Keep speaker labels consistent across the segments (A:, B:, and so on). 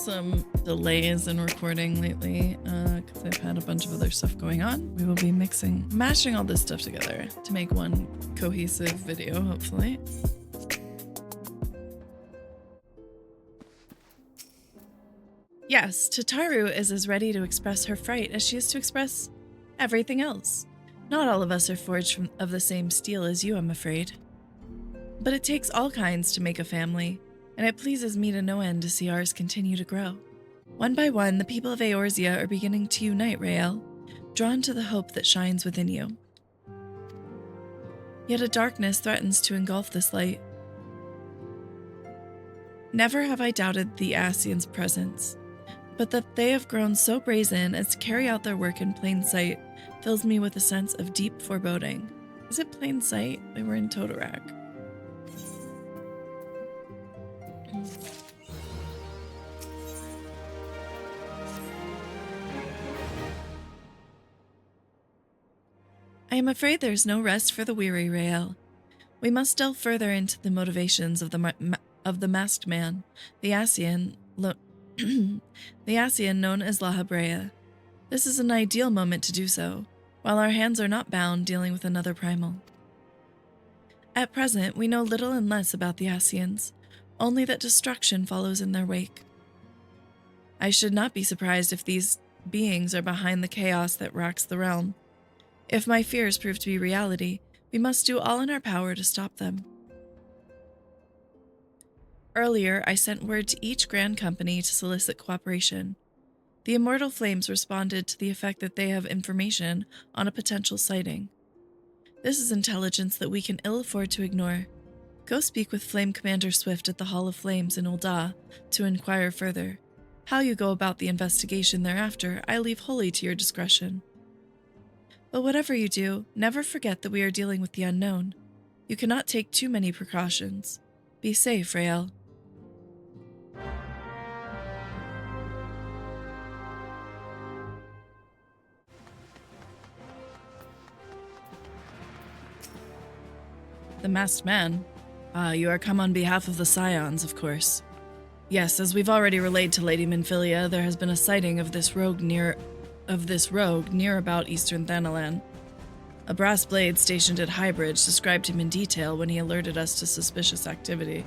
A: some delays in recording lately because I've had a bunch of other stuff going on. We will be mashing all this stuff together to make one cohesive video, hopefully. Yes, Tataru is as ready to express her fright as she is to express everything else. Not all of us are forged of the same steel as you, I'm afraid. But it takes all kinds to make a family, and it pleases me to no end to see ours continue to grow. One by one, the people of Eorzea are beginning to unite, Rael, drawn to the hope that shines within you. Yet a darkness threatens to engulf this light. Never have I doubted the Ascians' presence, but that they have grown so brazen as to carry out their work in plain sight fills me with a sense of deep foreboding. Is it plain sight? They were in Totorak. I am afraid there is no rest for the weary, Rael. We must delve further into the motivations of the masked man, the Ascian, the Ascian known as lahabrea. This is an ideal moment to do so, while our hands are not bound dealing with another primal. At present, we know little and less about the Ascians, only that destruction follows in their wake. I should not be surprised if these beings are behind the chaos that rocks the realm. If my fears prove to be reality, we must do all in our power to stop them. Earlier, I sent word to each Grand Company to solicit cooperation. The Immortal Flames responded to the effect that they have information on a potential sighting. This is intelligence that we can ill afford to ignore. Go speak with Flame Commander Swift at the Hall of Flames in Ul'dah to inquire further. How you go about the investigation thereafter, I leave wholly to your discretion. But whatever you do, never forget that we are dealing with the unknown. You cannot take too many precautions. Be safe, Rael. The masked man. You are come on behalf of the Scions, of course. Yes, as we've already relayed to Lady Minfilia, there has been a sighting of this rogue near about Eastern Thanalan. A brass blade stationed at Highbridge described him in detail when he alerted us to suspicious activity.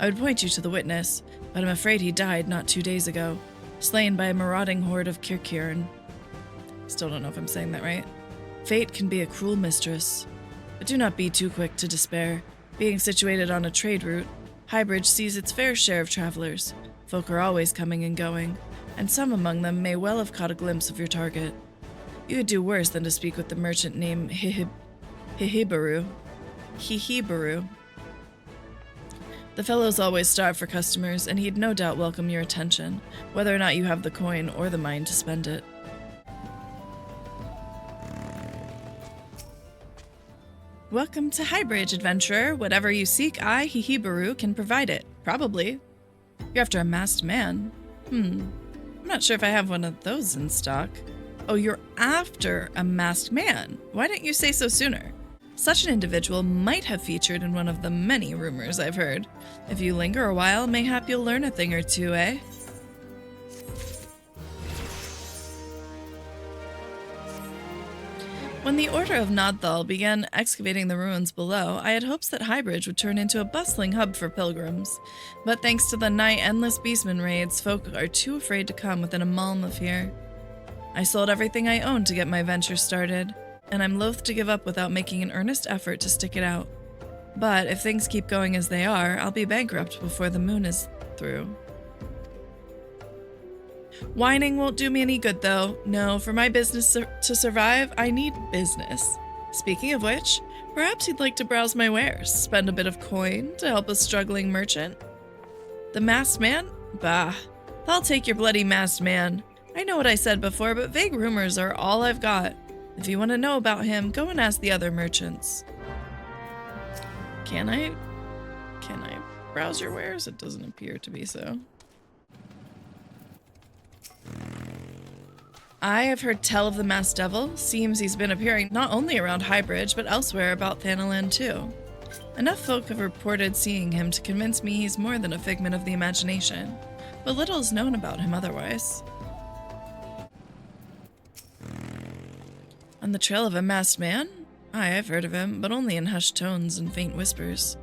A: I would point you to the witness, but I'm afraid he died not 2 days ago, slain by a marauding horde of Kirkiran. Still don't know if I'm saying that right. Fate can be a cruel mistress. But do not be too quick to despair. Being situated on a trade route, Highbridge sees its fair share of travelers. Folk are always coming and going, and some among them may well have caught a glimpse of your target. You could do worse than to speak with the merchant named Hihibaru. The fellow's always starved for customers, and he'd no doubt welcome your attention, whether or not you have the coin or the mind to spend it. Welcome to Highbridge, adventurer. Whatever you seek, I, Hihibaru, can provide it. Probably. You're after a masked man. I'm not sure if I have one of those in stock. Oh, you're after a masked man. Why didn't you say so sooner? Such an individual might have featured in one of the many rumors I've heard. If you linger a while, mayhap you'll learn a thing or two, eh? When the Order of Nodthal began excavating the ruins below, I had hopes that Highbridge would turn into a bustling hub for pilgrims. But thanks to the nigh endless beastman raids, folk are too afraid to come within a malm of here. I sold everything I owned to get my venture started, and I'm loath to give up without making an earnest effort to stick it out. But if things keep going as they are, I'll be bankrupt before the moon is through. Whining won't do me any good, though. No, for my business to survive, I need business. Speaking of which, perhaps you'd like to browse my wares, spend a bit of coin to help a struggling merchant. The masked man? Bah, I'll take your bloody masked man. I know what I said before, but vague rumors are all I've got. If you want to know about him, go and ask the other merchants. Can I browse your wares? It doesn't appear to be so. I have heard tell of the masked devil. Seems he's been appearing not only around Highbridge, but elsewhere about Thanalan too. Enough folk have reported seeing him to convince me he's more than a figment of the imagination. but little is known about him otherwise. On the trail of a masked man? Aye, I've heard of him, but only in hushed tones and faint whispers.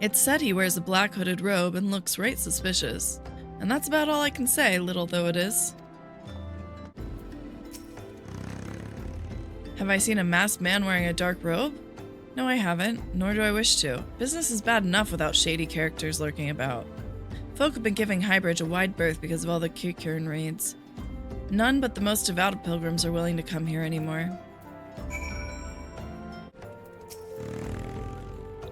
A: It's said he wears a black hooded robe and looks right suspicious. And that's about all I can say, little though it is. Have I seen a masked man wearing a dark robe? No, I haven't, nor do I wish to. Business is bad enough without shady characters lurking about. Folk have been giving Highbridge a wide berth because of all the Kikern raids. None but the most devout of pilgrims are willing to come here anymore.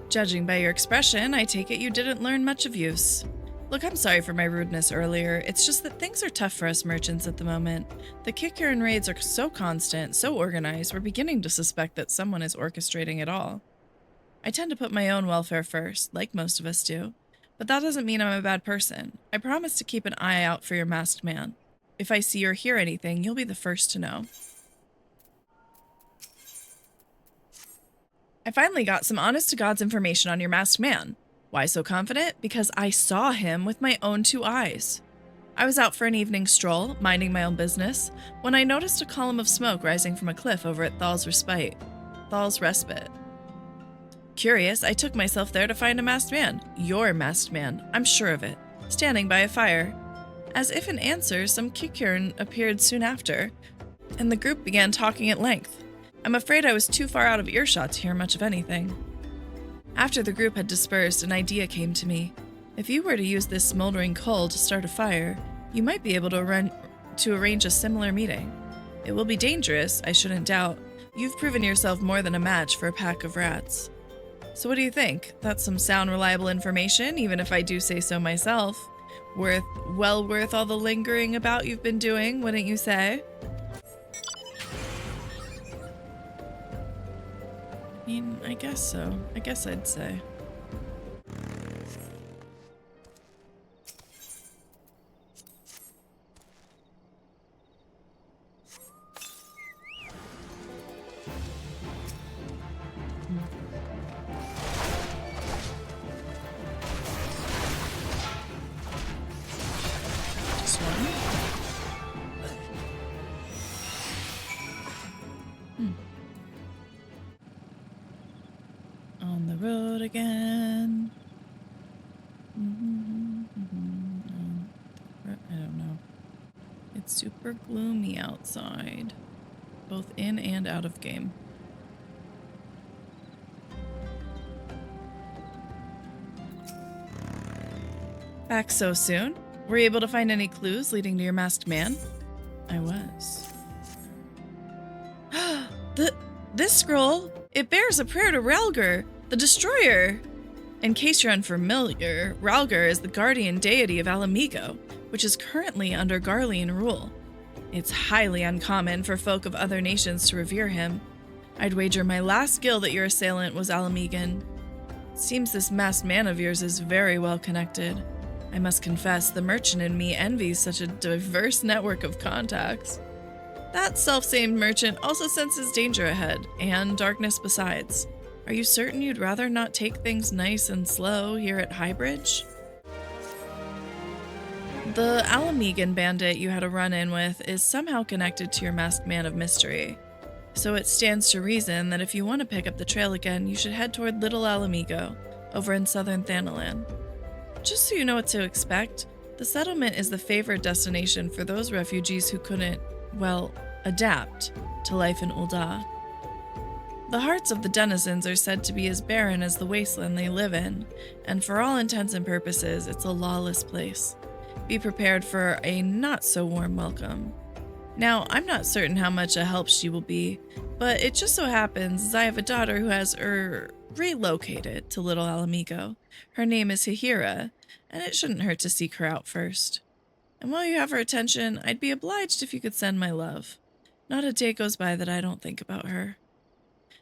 A: Judging by your expression, I take it you didn't learn much of use. Look, I'm sorry for my rudeness earlier. It's just that things are tough for us merchants at the moment. The Kikern raids are so constant, so organized, we're beginning to suspect that someone is orchestrating it all. I tend to put my own welfare first, like most of us do. But that doesn't mean I'm a bad person. I promise to keep an eye out for your masked man. If I see or hear anything, you'll be the first to know. I finally got some honest-to-God's information on your masked man. Why so confident? Because I saw him with my own 2 eyes. I was out for an evening stroll, minding my own business, when I noticed a column of smoke rising from a cliff over at Thal's Respite. Curious, I took myself there to find a masked man. Your masked man, I'm sure of it, standing by a fire. As if in answer, some Kikern appeared soon after, and the group began talking at length. I'm afraid I was too far out of earshot to hear much of anything. After the group had dispersed, an idea came to me. If you were to use this smoldering coal to start a fire, you might be able to arrange a similar meeting. It will be dangerous, I shouldn't doubt. You've proven yourself more than a match for a pack of rats. So what do you think? That's some sound, reliable information, even if I do say so myself. Well worth all the lingering about you've been doing, wouldn't you say? I mean, I guess so. I guess I'd say. Just one? On the road again. I don't know. It's super gloomy outside, both in and out of game. Back so soon? Were you able to find any clues leading to your masked man? I was. This scroll, it bears a prayer to Ralgar, the Destroyer. In case you're unfamiliar, Ralgar is the guardian deity of mhigo, which is currently under Garlean rule. It's highly uncommon for folk of other nations to revere him. I'd wager my last guild that your assailant was mhigan. Seems this masked man of yours is very well connected. I must confess, the merchant in me envies such a diverse network of contacts. That self-same merchant also senses danger ahead, and darkness besides. Are you certain you'd rather not take things nice and slow here at Highbridge? The mhigan bandit you had a run-in with is somehow connected to your masked man of mystery. So it stands to reason that if you want to pick up the trail again, you should head toward Little mhigo, over in southern Thanalan. Just so you know what to expect, the settlement is the favored destination for those refugees who couldn't, well, adapt to life in Ul'dah. The hearts of the denizens are said to be as barren as the wasteland they live in, and for all intents and purposes, it's a lawless place. Be prepared for a not-so-warm welcome. Now, I'm not certain how much a help she will be, but it just so happens I have a daughter who has, relocated to Little mhigo. Her name is Hihira, and it shouldn't hurt to seek her out first. And while you have her attention, I'd be obliged if you could send my love. Not a day goes by that I don't think about her.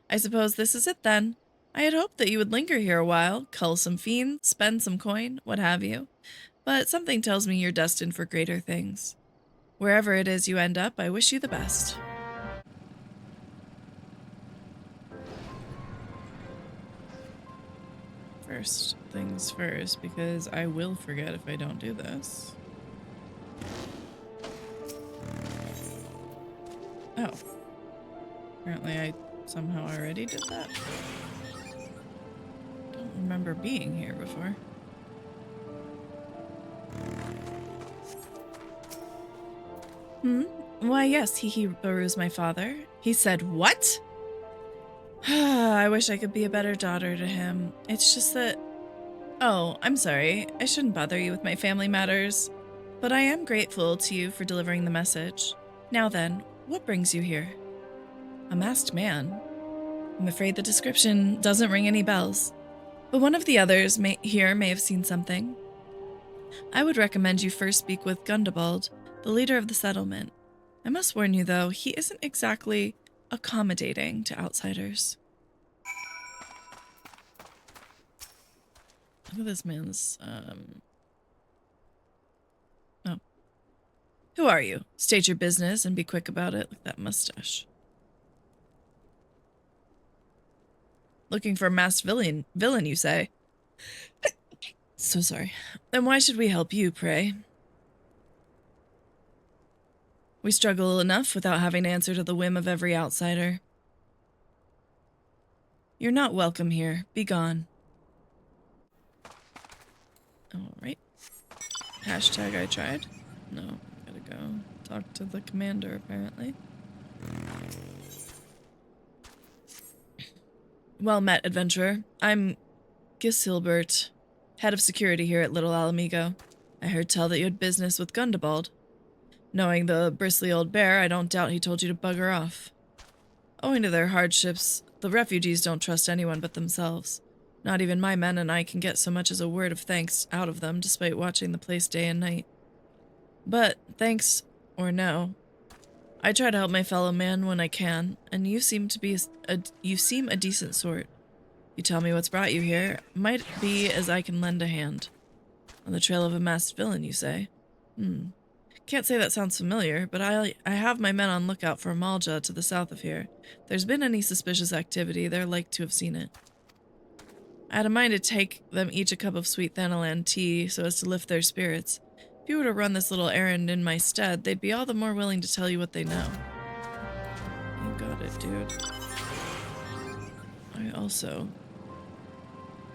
A: I suppose this is it then. I had hoped that you would linger here a while, cull some fiends, spend some coin, what have you. But something tells me you're destined for greater things. Wherever it is you end up, I wish you the best. First things first, because I will forget if I don't do this. Oh. Apparently I somehow already did that. Don't remember being here before. Why, yes, Baru's my father. He said, what? I wish I could be a better daughter to him. It's just that... Oh, I'm sorry. I shouldn't bother you with my family matters. But I am grateful to you for delivering the message. Now then, what brings you here? A masked man. I'm afraid the description doesn't ring any bells. But one of the others here may have seen something. I would recommend you first speak with Gundebald, the leader of the settlement. I must warn you, though, he isn't exactly accommodating to outsiders. Look at this man's, Oh. Who are you? State your business and be quick about it. Look at that mustache. Looking for a masked villain, you say? So sorry. Then why should we help you, pray? We struggle enough without having to answer to the whim of every outsider. You're not welcome here. Be gone. Alright. Hashtag I tried. No, gotta go talk to the commander, apparently. Well met, adventurer. I'm Gisilbert, head of security here at Little Alamigo. I heard tell that you had business with Gundebald. Knowing the bristly old bear, I don't doubt he told you to bugger off. Owing to their hardships, the refugees don't trust anyone but themselves. Not even my men and I can get so much as a word of thanks out of them, despite watching the place day and night. But, thanks or no, I try to help my fellow man when I can, and you seem a decent sort. You tell me what's brought you here, might be as I can lend a hand. On the trail of a masked villain, you say? Can't say that sounds familiar, but I have my men on lookout for amalj'aa to the south of here. If there's been any suspicious activity, they're like to have seen it. I had a mind to take them each a cup of sweet thanalan tea so as to lift their spirits. If you were to run this little errand in my stead, they'd be all the more willing to tell you what they know. You got it, dude. I also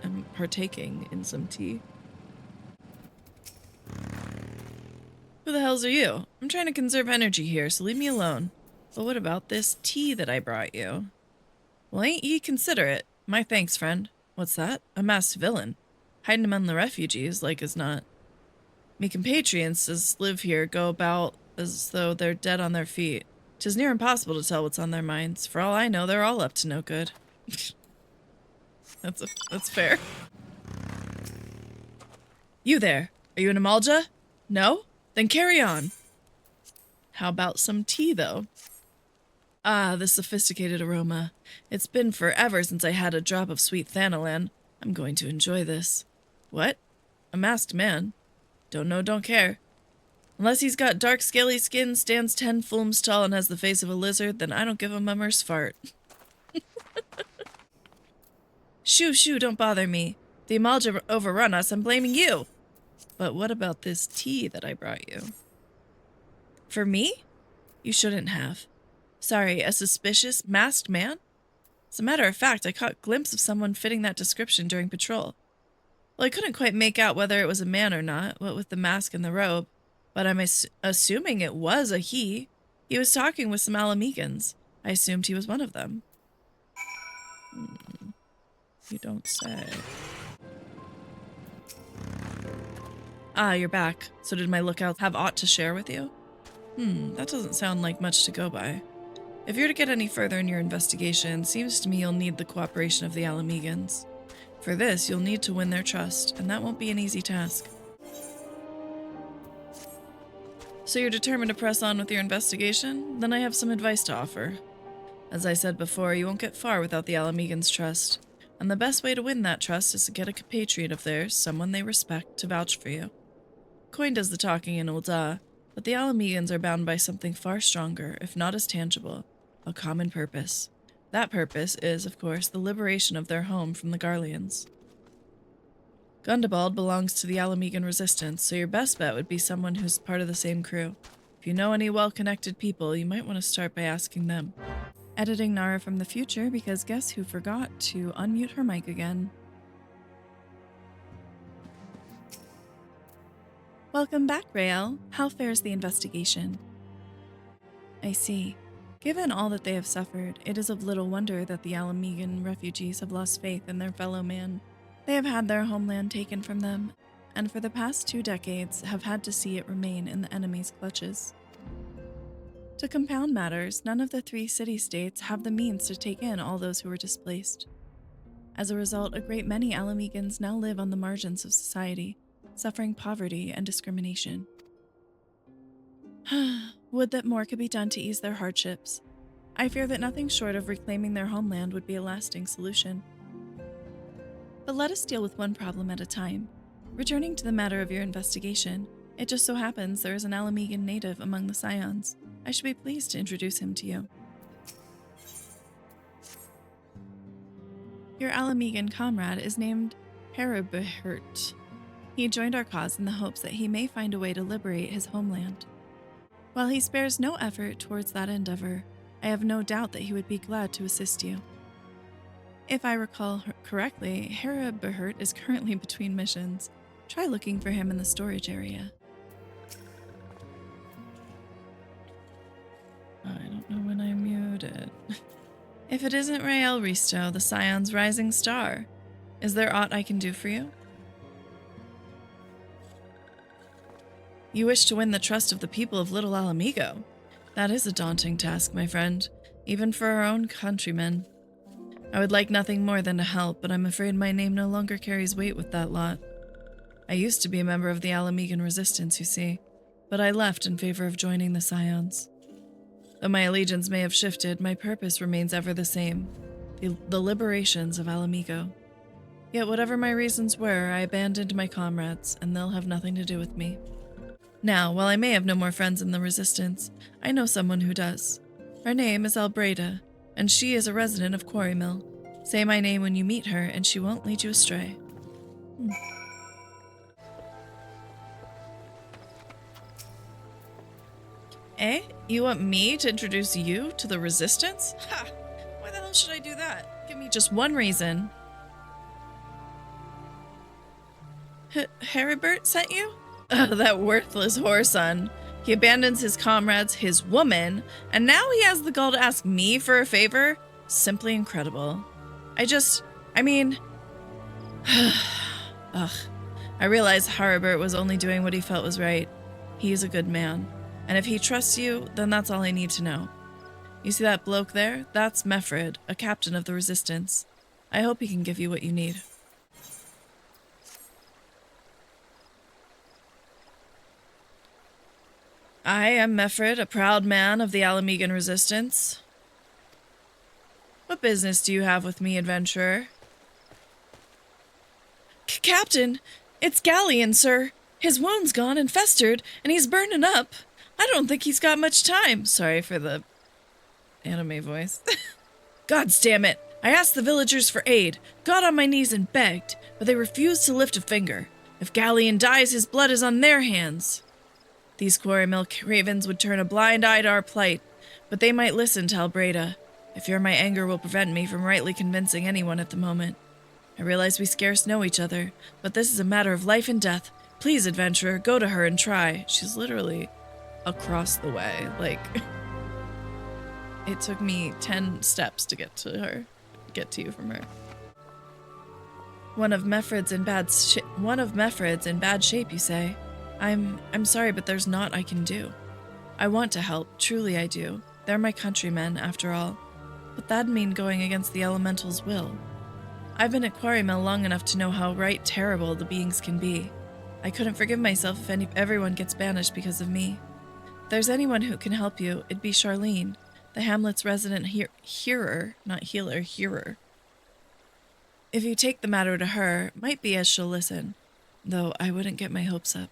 A: am partaking in some tea. Who the hells are you? I'm trying to conserve energy here, so leave me alone. But what about this tea that I brought you? Well, ain't ye considerate? My thanks, friend. What's that? A masked villain. Hiding among the refugees, like as not. Me compatriots as live here go about as though they're dead on their feet. 'Tis near impossible to tell what's on their minds. For all I know, they're all up to no good. That's fair. You there. Are you an amalj'aa? No? Then carry on. How about some tea, though? Ah, the sophisticated aroma. It's been forever since I had a drop of sweet thanalan. I'm going to enjoy this. What? A masked man? Don't know, don't care. Unless he's got dark, scaly skin, stands 10 fulms tall, and has the face of a lizard, then I don't give a mummer's fart. Shoo, don't bother me. The amalj'aa overrun us, I'm blaming you. But what about this tea that I brought you? For me? You shouldn't have. Sorry, a suspicious, masked man? As a matter of fact, I caught a glimpse of someone fitting that description during patrol. Well, I couldn't quite make out whether it was a man or not, what with the mask and the robe, but I'm assuming it was a he. He was talking with some Alamegans. I assumed he was one of them. You don't say. Ah, you're back. So did my lookout have aught to share with you? That doesn't sound like much to go by. If you're to get any further in your investigation, seems to me you'll need the cooperation of the Alamegans. For this, you'll need to win their trust, and that won't be an easy task. So you're determined to press on with your investigation? Then I have some advice to offer. As I said before, you won't get far without the Alamegans' trust, and the best way to win that trust is to get a compatriot of theirs, someone they respect, to vouch for you. Coin does the talking in amalj'aa, but the Alamegans are bound by something far stronger, if not as tangible, a common purpose. That purpose is, of course, the liberation of their home from the Garleans. Gundebald belongs to the Alamegan resistance, so your best bet would be someone who's part of the same crew. If you know any well-connected people, you might want to start by asking them. Editing Nara from the future, because guess who forgot to unmute her mic again? Welcome back, Rael. How fares the investigation? I see. Given all that they have suffered, it is of little wonder that the Alamegan refugees have lost faith in their fellow man. They have had their homeland taken from them, and for the past 2 decades have had to see it remain in the enemy's clutches. To compound matters, none of the 3 city-states have the means to take in all those who were displaced. As a result, a great many Alamegans now live on the margins of society, suffering poverty and discrimination. Would that more could be done to ease their hardships. I fear that nothing short of reclaiming their homeland would be a lasting solution. But let us deal with one problem at a time. Returning to the matter of your investigation, it just so happens there is an Alamegan native among the Scions. I should be pleased to introduce him to you. Your Alamegan comrade is named Heribert. He joined our cause in the hopes that he may find a way to liberate his homeland. While he spares no effort towards that endeavor, I have no doubt that he would be glad to assist you. If I recall correctly, Heribert is currently between missions. Try looking for him in the storage area. I don't know when I muted. If it isn't Rael Risto, the Scion's rising star, is there aught I can do for you? You wish to win the trust of the people of Little Alamigo. That is a daunting task, my friend, even for our own countrymen. I would like nothing more than to help, but I'm afraid my name no longer carries weight with that lot. I used to be a member of the Alamegan resistance, you see, but I left in favor of joining the Scions. Though my allegiance may have shifted, my purpose remains ever the same, the liberations of Alamigo. Yet whatever my reasons were, I abandoned my comrades, and they'll have nothing to do with me. Now, while I may have no more friends in the Resistance, I know someone who does. Her name is Albreda, and she is a resident of Quarrymill. Say my name when you meet her, and she won't lead you astray. Eh? You want me to introduce you to the Resistance? Ha! Why the hell should I do that? Give me just one reason. Heribert sent you? That worthless whoreson. He abandons his comrades, his woman, and now he has the gall to ask me for a favor? Simply incredible. Ugh. I realize Heribert was only doing what he felt was right. He's a good man. And if he trusts you, then that's all I need to know. You see that bloke there? That's Mefrid, a captain of the Resistance. I hope he can give you what you need. I am Mefrid, a proud man of the Alamegan Resistance. What business do you have with me, adventurer? Captain, it's Galleon, sir. His wound's gone and festered, and he's burning up. I don't think he's got much time. Sorry for the anime voice. Gods damn it. I asked the villagers for aid, got on my knees and begged, but they refused to lift a finger. If Galleon dies, his blood is on their hands. These quarrymill ravens would turn a blind eye to our plight, but they might listen to Albreda. I fear my anger will prevent me from rightly convincing anyone at the moment. I realize we scarce know each other, but this is a matter of life and death. Please, adventurer, go to her and try. She's literally across the way. It took me 10 steps to get to you from her. One of Mefrid's in bad shape, you say? I'm sorry, but there's naught I can do. I want to help, truly I do. They're my countrymen, after all. But that'd mean going against the elemental's will. I've been at Quarrymill long enough to know how right terrible the beings can be. I couldn't forgive myself if everyone gets banished because of me. If there's anyone who can help you, it'd be Charlene, the hamlet's resident hearer. If you take the matter to her, might be as she'll listen, though I wouldn't get my hopes up.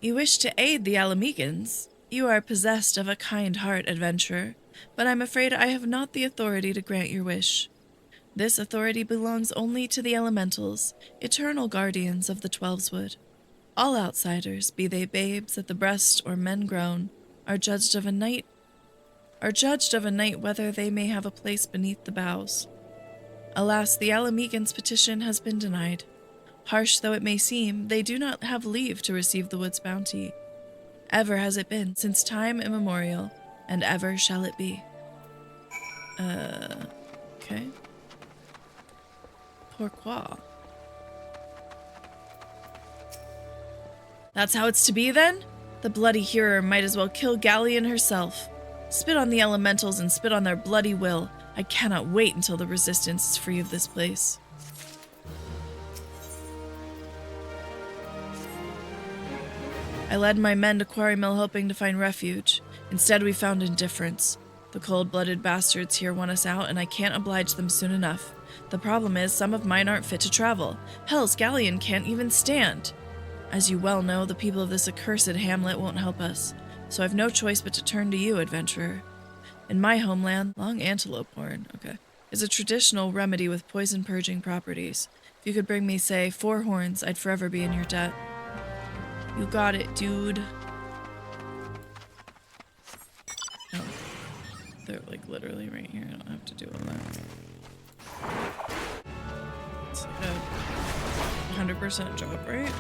A: You wish to aid the Alamegans? You are possessed of a kind heart, adventurer, but I'm afraid I have not the authority to grant your wish. This authority belongs only to the elementals, eternal guardians of the Twelveswood. All outsiders, be they babes at the breast or men grown, are judged of a night whether they may have a place beneath the boughs. Alas, the Alamegans' petition has been denied. Harsh though it may seem, they do not have leave to receive the wood's bounty. Ever has it been, since time immemorial, and ever shall it be. Okay. Pourquoi? That's how it's to be, then? The bloody hearer might as well kill Galleon herself. Spit on the elementals and spit on their bloody will. I cannot wait until the resistance is free of this place. I led my men to Quarrymill hoping to find refuge. Instead, we found indifference. The cold-blooded bastards here want us out, and I can't oblige them soon enough. The problem is, some of mine aren't fit to travel. Hell's Galleon can't even stand. As you well know, the people of this accursed hamlet won't help us, so I've no choice but to turn to you, adventurer. In my homeland, long antelope horn, is a traditional remedy with poison-purging properties. If you could bring me, say, 4 horns, I'd forever be in your debt. You got it, dude. Oh. They're, like, literally right here. I don't have to do all that. It's like a 100% job, right?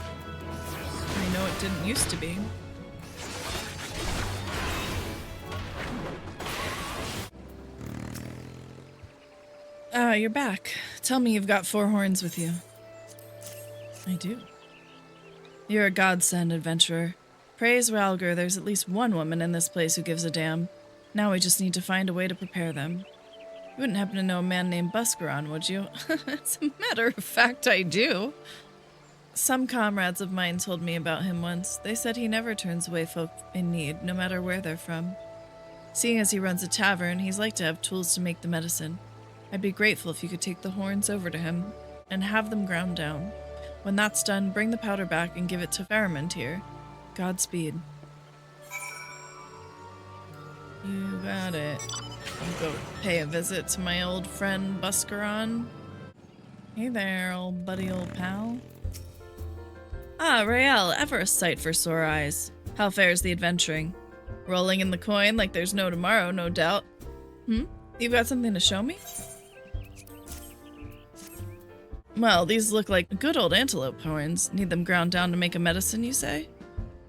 A: I know it didn't used to be. You're back. Tell me you've got 4 horns with you. I do. You're a godsend, adventurer. Praise Ralger, there's at least one woman in this place who gives a damn. Now we just need to find a way to prepare them. You wouldn't happen to know a man named Buscarron, would you? As a matter of fact, I do. Some comrades of mine told me about him once. They said he never turns away folk in need, no matter where they're from. Seeing as he runs a tavern, he's like to have tools to make the medicine. I'd be grateful if you could take the horns over to him and have them ground down. When that's done, bring the powder back and give it to Faramond here. Godspeed. You got it. I'll go pay a visit to my old friend Buscarron. Hey there, old buddy, old pal. Ah, Rael, ever a sight for sore eyes. How fares the adventuring? Rolling in the coin like there's no tomorrow, no doubt. You've got something to show me? Well, these look like good old antelope horns. Need them ground down to make a medicine, you say?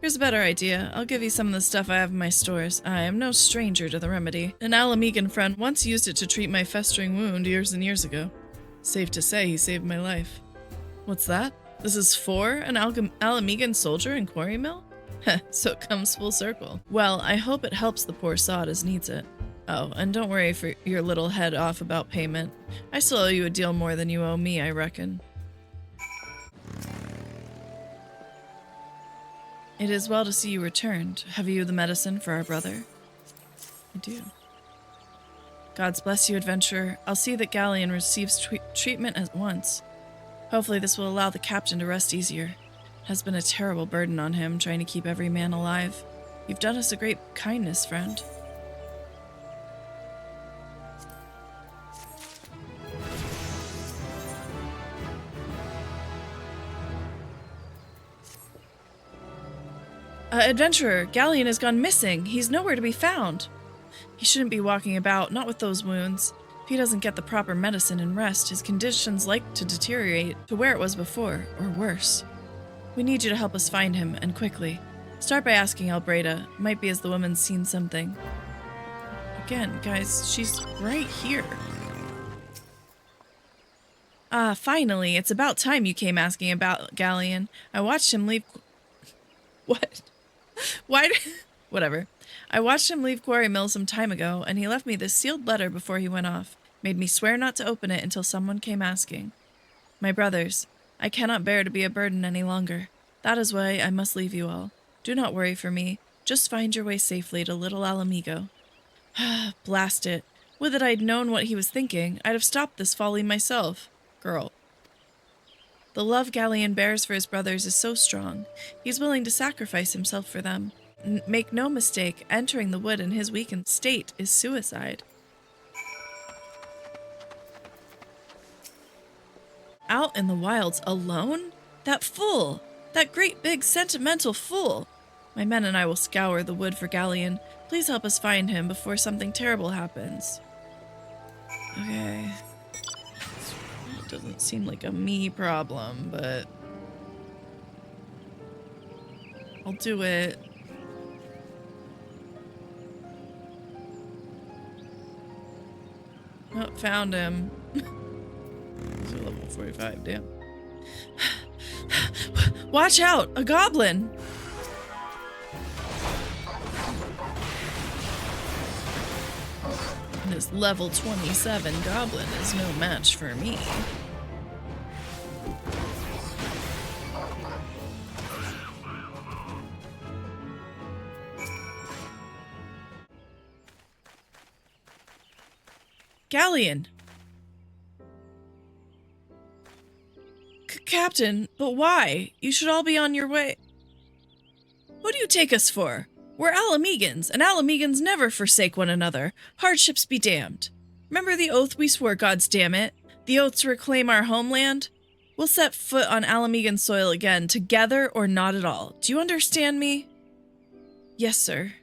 A: Here's a better idea. I'll give you some of the stuff I have in my stores. I am no stranger to the remedy. An Alamegan friend once used it to treat my festering wound years and years ago. Safe to say, he saved my life. What's that? This is for an Alamegan soldier in Quarrymill? Heh, so it comes full circle. Well, I hope it helps the poor sod as needs it. Oh, and don't worry for your little head off about payment. I still owe you a deal more than you owe me, I reckon. It is well to see you returned. Have you the medicine for our brother? I do. Gods bless you, adventurer. I'll see that Galleon receives treatment at once. Hopefully this will allow the captain to rest easier. It has been a terrible burden on him, trying to keep every man alive. You've done us a great kindness, friend. Adventurer, Galleon has gone missing. He's nowhere to be found. He shouldn't be walking about, not with those wounds. If he doesn't get the proper medicine and rest, his condition's like to deteriorate to where it was before, or worse. We need you to help us find him, and quickly. Start by asking Albreda. Might be as the woman's seen something. Again, guys, she's right here. Ah, finally, it's about time you came asking about Galleon. I watched him leave... What? Why Whatever. I watched him leave Quarrymill some time ago, and he left me this sealed letter before he went off. Made me swear not to open it until someone came asking. My brothers, I cannot bear to be a burden any longer. That is why I must leave you all. Do not worry for me. Just find your way safely to little Alamigo. Blast it. Would that I'd known what he was thinking. I'd have stopped this folly myself. Girl. The love Galleon bears for his brothers is so strong. He's willing to sacrifice himself for them. Make no mistake, entering the wood in his weakened state is suicide. Out in the wilds alone? That fool! That great big sentimental fool! My men and I will scour the wood for Galleon. Please help us find him before something terrible happens. Okay. It doesn't seem like a me problem, but I'll do it. Oh, found him. He's at level 45, damn. Watch out! A goblin! This level 27 goblin is no match for me. Galleon! Captain, but why? You should all be on your way. What do you take us for? We're Alamegans, and Alamegans never forsake one another. Hardships be damned. Remember the oath we swore, gods damn it? The oath to reclaim our homeland? We'll set foot on Alamegan soil again, together or not at all. Do you understand me? Yes, sir.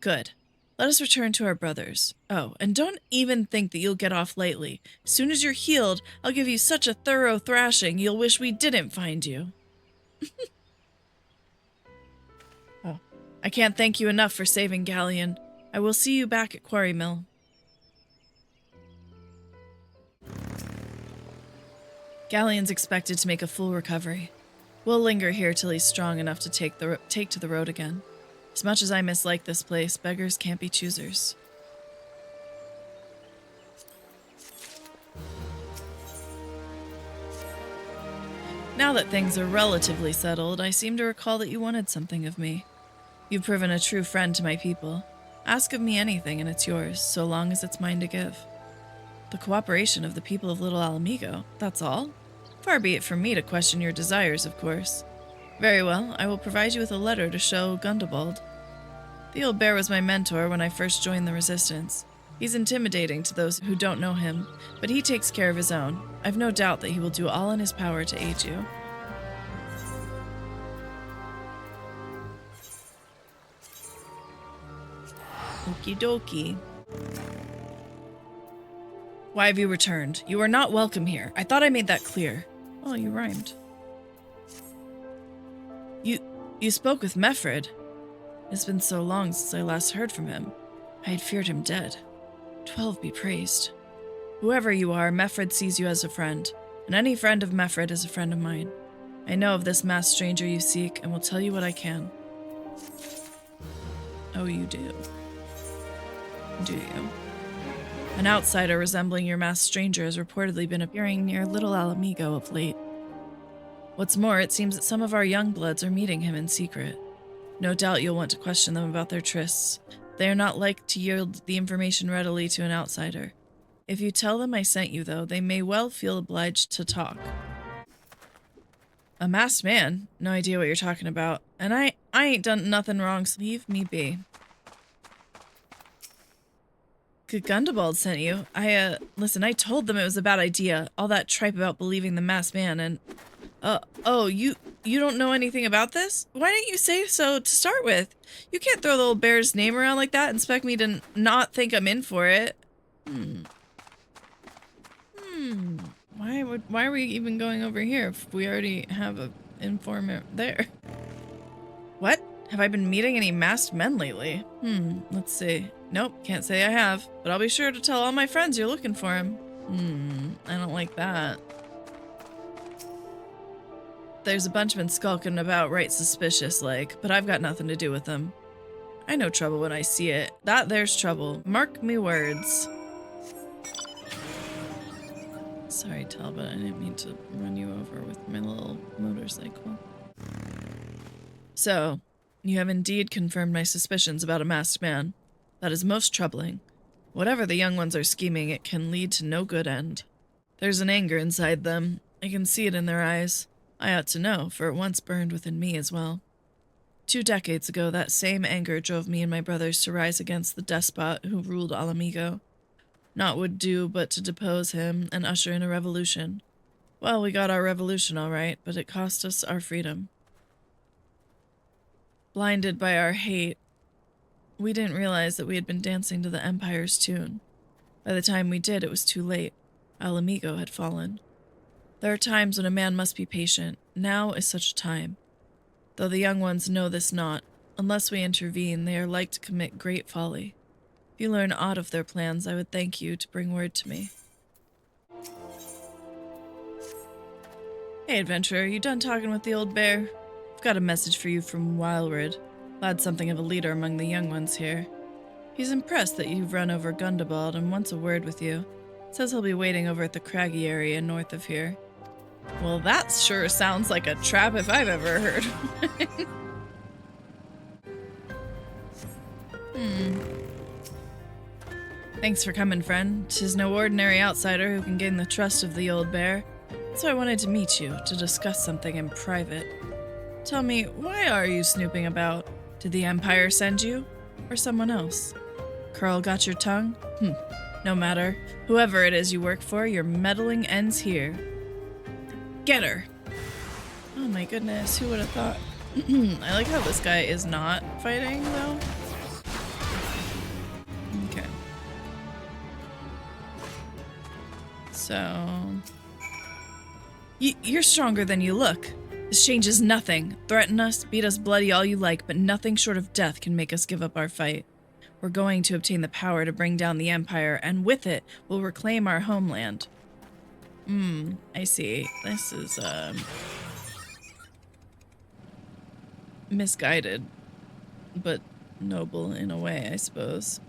A: Good. Let us return to our brothers. Oh, and don't even think that you'll get off lightly. As soon as you're healed, I'll give you such a thorough thrashing you'll wish we didn't find you. Oh, I can't thank you enough for saving Galleon. I will see you back at Quarrymill. Galleon's expected to make a full recovery. We'll linger here till he's strong enough to take to the road again. As much as I mislike this place, beggars can't be choosers. Now that things are relatively settled, I seem to recall that you wanted something of me. You've proven a true friend to my people. Ask of me anything and it's yours, so long as it's mine to give. The cooperation of the people of Little Alamigo, that's all? Far be it from me to question your desires, of course. Very well, I will provide you with a letter to show Gundebald. The old bear was my mentor when I first joined the Resistance. He's intimidating to those who don't know him, but he takes care of his own. I've no doubt that he will do all in his power to aid you. Okie dokie. Why have you returned? You are not welcome here. I thought I made that clear. Oh, you rhymed. You spoke with Mefred. It's been so long since I last heard from him. I had feared him dead. 12 be praised. Whoever you are, Mefred sees you as a friend, and any friend of Mefred is a friend of mine. I know of this masked stranger you seek, and will tell you what I can. Oh, you do. Do you? An outsider resembling your masked stranger has reportedly been appearing near Little Alamigo of late. What's more, it seems that some of our young bloods are meeting him in secret. No doubt you'll want to question them about their trysts. They are not like to yield the information readily to an outsider. If you tell them I sent you, though, they may well feel obliged to talk. A masked man? No idea what you're talking about. And I ain't done nothing wrong, so leave me be. Gundebald sent you. Listen, I told them it was a bad idea. All that tripe about believing the masked man and... oh, you don't know anything about this? Why didn't you say so to start with? You can't throw the old bear's name around like that and expect me to not think I'm in for it. Why are we even going over here if we already have an informant there? What? Have I been meeting any masked men lately? Let's see. Nope, can't say I have, but I'll be sure to tell all my friends you're looking for him. I don't like that. There's a bunch been skulking about right suspicious-like, but I've got nothing to do with them. I know trouble when I see it. That there's trouble. Mark me words. Sorry, Talbot, I didn't mean to run you over with my little motorcycle. So, you have indeed confirmed my suspicions about a masked man. That is most troubling. Whatever the young ones are scheming, it can lead to no good end. There's an anger inside them. I can see it in their eyes. I ought to know, for it once burned within me as well. 2 decades ago, that same anger drove me and my brothers to rise against the despot who ruled Alamigo. Naught would do but to depose him and usher in a revolution. Well, we got our revolution all right, but it cost us our freedom. Blinded by our hate, we didn't realize that we had been dancing to the Empire's tune. By the time we did, it was too late. Amigo had fallen. There are times when a man must be patient. Now is such a time. Though the young ones know this not, unless we intervene, they are like to commit great folly. If you learn aught of their plans, I would thank you to bring word to me. Hey, adventurer, you done talking with the old bear? I've got a message for you from Wildred. Lad's something of a leader among the young ones here. He's impressed that you've run over Gundebald and wants a word with you. Says he'll be waiting over at the craggy area north of here. Well, that sure sounds like a trap if I've ever heard. Thanks for coming, friend. 'Tis no ordinary outsider who can gain the trust of the old bear. So I wanted to meet you to discuss something in private. Tell me, why are you snooping about? Did the Empire send you? Or someone else? Carl got your tongue? No matter. Whoever it is you work for, your meddling ends here. Get her! Oh my goodness, who would have thought? I like how this guy is not fighting, though. Okay. So... You're stronger than you look. This changes nothing. Threaten us, beat us bloody all you like, but nothing short of death can make us give up our fight. We're going to obtain the power to bring down the Empire, and with it, we'll reclaim our homeland. I see. This is, misguided, but noble in a way, I suppose.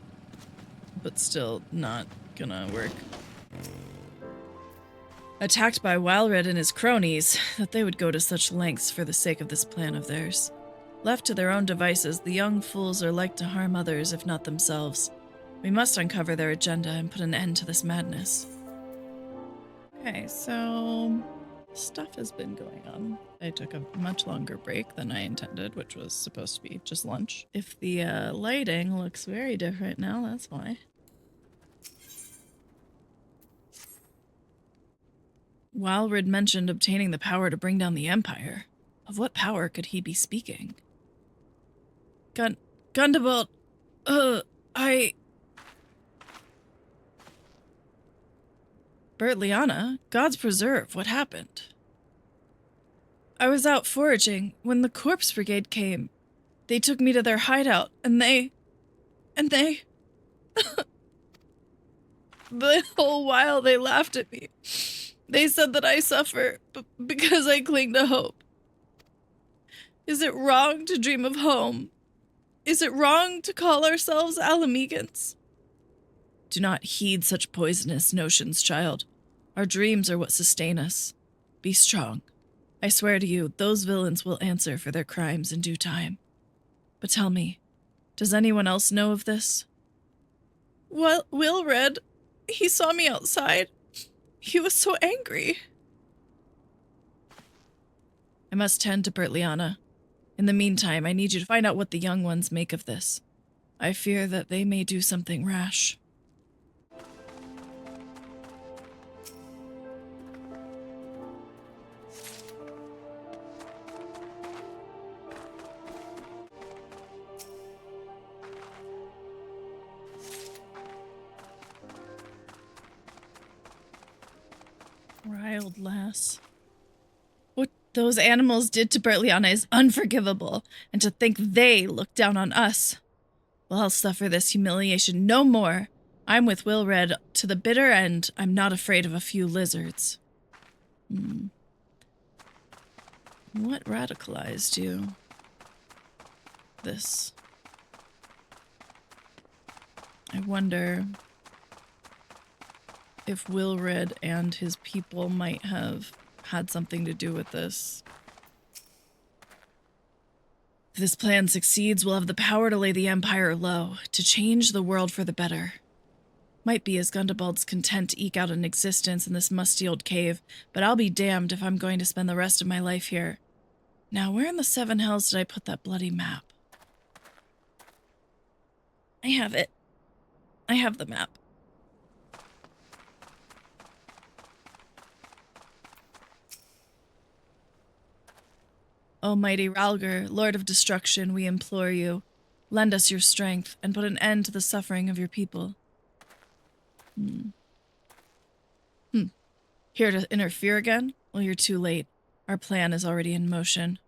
A: But still not gonna work. Attacked by Wildred and his cronies, that they would go to such lengths for the sake of this plan of theirs. Left to their own devices, the young fools are like to harm others, if not themselves. We must uncover their agenda and put an end to this madness. Okay, so... stuff has been going on. I took a much longer break than I intended, which was supposed to be just lunch. If the lighting looks very different now, that's why. Wildred mentioned obtaining the power to bring down the Empire. Of what power could he be speaking? Gundebald, Bertliana, God's preserve, what happened? I was out foraging when the corpse brigade came. They took me to their hideout, and they... The whole while they laughed at me. They said that I suffer because I cling to hope. Is it wrong to dream of home? Is it wrong to call ourselves Alamegans? Do not heed such poisonous notions, child. Our dreams are what sustain us. Be strong. I swear to you, those villains will answer for their crimes in due time. But tell me, does anyone else know of this? Well, Wilred, he saw me outside. He was so angry. I must tend to Bertliana. In the meantime, I need you to find out what the young ones make of this. I fear that they may do something rash. Riled lass. What those animals did to Bertliana is unforgivable, and to think they looked down on us. Well, I'll suffer this humiliation no more. I'm with Wilred to the bitter end. I'm not afraid of a few lizards. What radicalized you? This. I wonder if Wilred and his people might have had something to do with this. If this plan succeeds, we'll have the power to lay the Empire low, to change the world for the better. Might be as Gundebald's content to eke out an existence in this musty old cave, but I'll be damned if I'm going to spend the rest of my life here. Now, where in the seven hells did I put that bloody map? I have it. I have the map. O mighty Ralger, Lord of Destruction, we implore you, lend us your strength and put an end to the suffering of your people. Here to interfere again? Well, you're too late. Our plan is already in motion.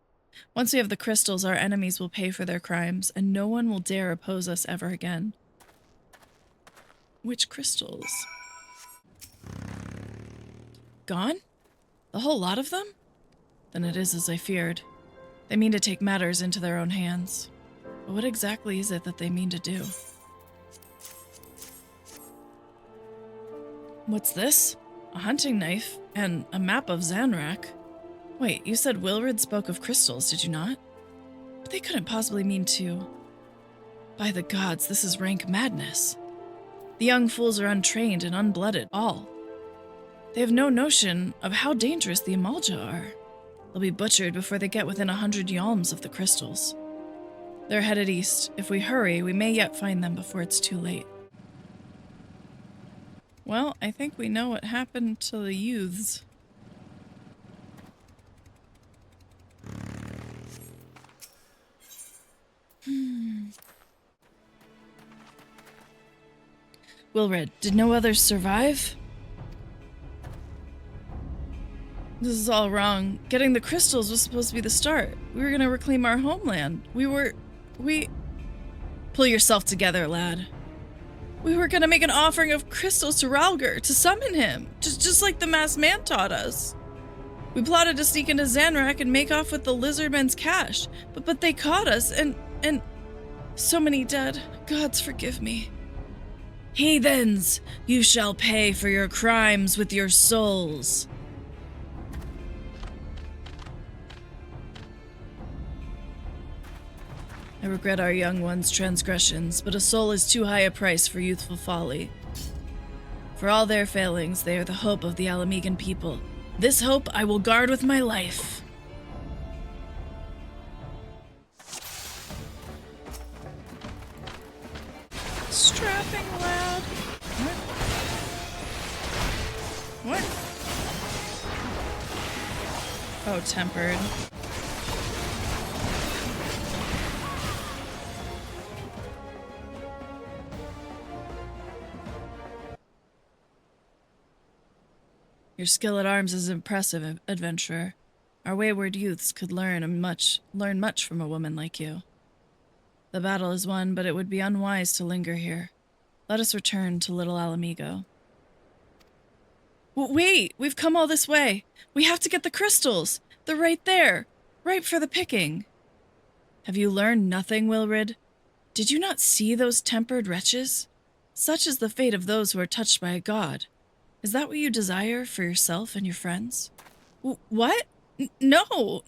A: Once we have the crystals, our enemies will pay for their crimes, and no one will dare oppose us ever again. Which crystals? Gone? The whole lot of them? Then it is as I feared. They mean to take matters into their own hands. But what exactly is it that they mean to do? What's this? A hunting knife and a map of Zanrak. Wait, you said Wilrid spoke of crystals, did you not? But they couldn't possibly mean to... By the gods, this is rank madness. The young fools are untrained and unblooded, all. They have no notion of how dangerous the amalj'aa are. They'll be butchered before they get within 100 yalms of the crystals. They're headed east. If we hurry, we may yet find them before it's too late. Well, I think we know what happened to the youths. Wilred, did no others survive? This is all wrong. Getting the crystals was supposed to be the start. We were gonna reclaim our homeland. Pull yourself together, lad. We were gonna make an offering of crystals to Ralger to summon him, just like the masked man taught us. We plotted to sneak into Zanrak and make off with the lizardmen's cash, but they caught us, and so many dead. Gods forgive me. Heathens, you shall pay for your crimes with your souls. I regret our young ones' transgressions, but a soul is too high a price for youthful folly. For all their failings, they are the hope of the Alamegan people. This hope I will guard with my life. Strapping lad. What? Oh, tempered. Your skill at arms is impressive, adventurer. Our wayward youths could learn much from a woman like you. The battle is won, but it would be unwise to linger here. Let us return to Little Alamigo. Wait! We've come all this way! We have to get the crystals! They're right there! Ripe for the picking! Have you learned nothing, Wilrid? Did you not see those tempered wretches? Such is the fate of those who are touched by a god. Is that what you desire for yourself and your friends? What? No!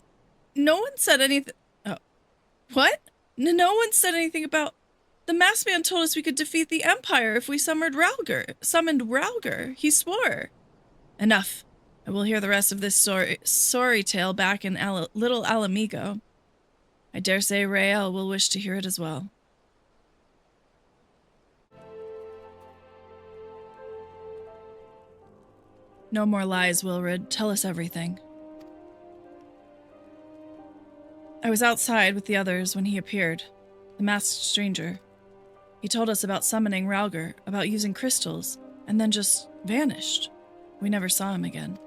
A: No one said anything... Oh. What? No one said anything about... The masked man told us we could defeat the Empire if we summoned Ralger. He swore. Enough. I will hear the rest of this sorry tale back in Little Alamigo. I dare say Rael will wish to hear it as well. No more lies, Wilrid. Tell us everything. I was outside with the others when he appeared, the masked stranger. He told us about summoning Ralger, about using crystals, and then just vanished. We never saw him again.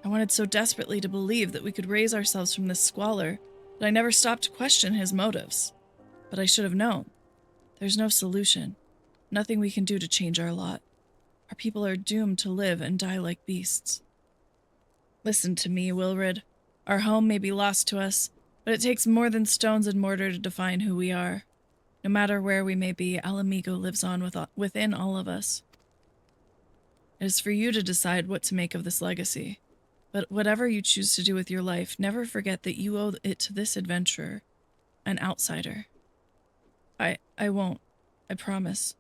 A: I wanted so desperately to believe that we could raise ourselves from this squalor that I never stopped to question his motives. But I should have known. There's no solution. Nothing we can do to change our lot. Our people are doomed to live and die like beasts. Listen to me, Wilrid. Our home may be lost to us, but it takes more than stones and mortar to define who we are. No matter where we may be, Alamigo lives on within all of us. It is for you to decide what to make of this legacy. But whatever you choose to do with your life, never forget that you owe it to this adventurer, an outsider. I won't. I promise.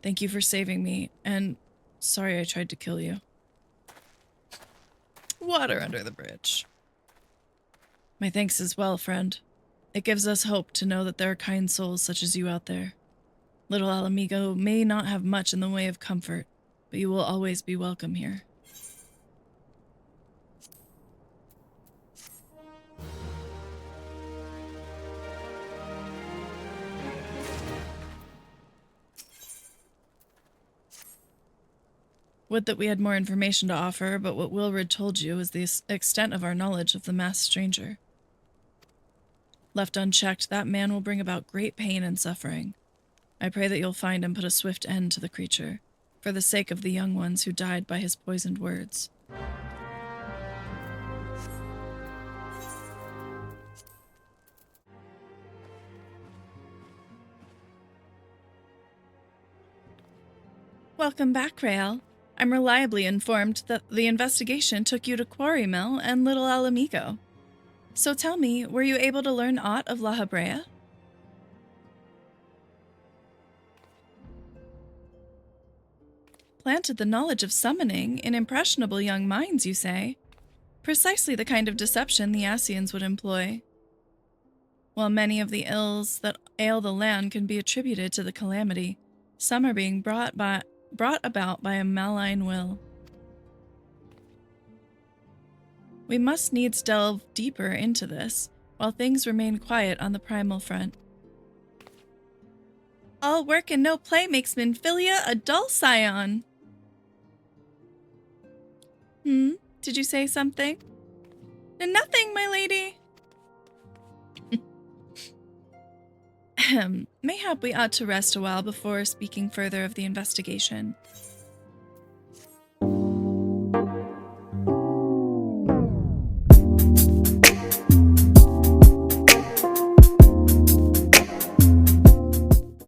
A: Thank you for saving me, and sorry I tried to kill you. Water under the bridge. My thanks as well, friend. It gives us hope to know that there are kind souls such as you out there. Little Alamigo may not have much in the way of comfort, but you will always be welcome here. Would that we had more information to offer, but what Wilrid told you is the extent of our knowledge of the masked stranger. Left unchecked, that man will bring about great pain and suffering. I pray that you'll find and put a swift end to the creature, for the sake of the young ones who died by his poisoned words. Welcome back, Rael. I'm reliably informed that the investigation took you to Quarrymill and Little Alamigo. So tell me, were you able to learn aught of lahabrea? Planted the knowledge of summoning in impressionable young minds, you say? Precisely the kind of deception the Asians would employ. While many of the ills that ail the land can be attributed to the calamity, some are being brought about by a malign will. We must needs delve deeper into this, while things remain quiet on the primal front. All work and no play makes minfilia a dull scion. Did you say something? Nothing, my lady. Mayhap we ought to rest a while before speaking further of the investigation.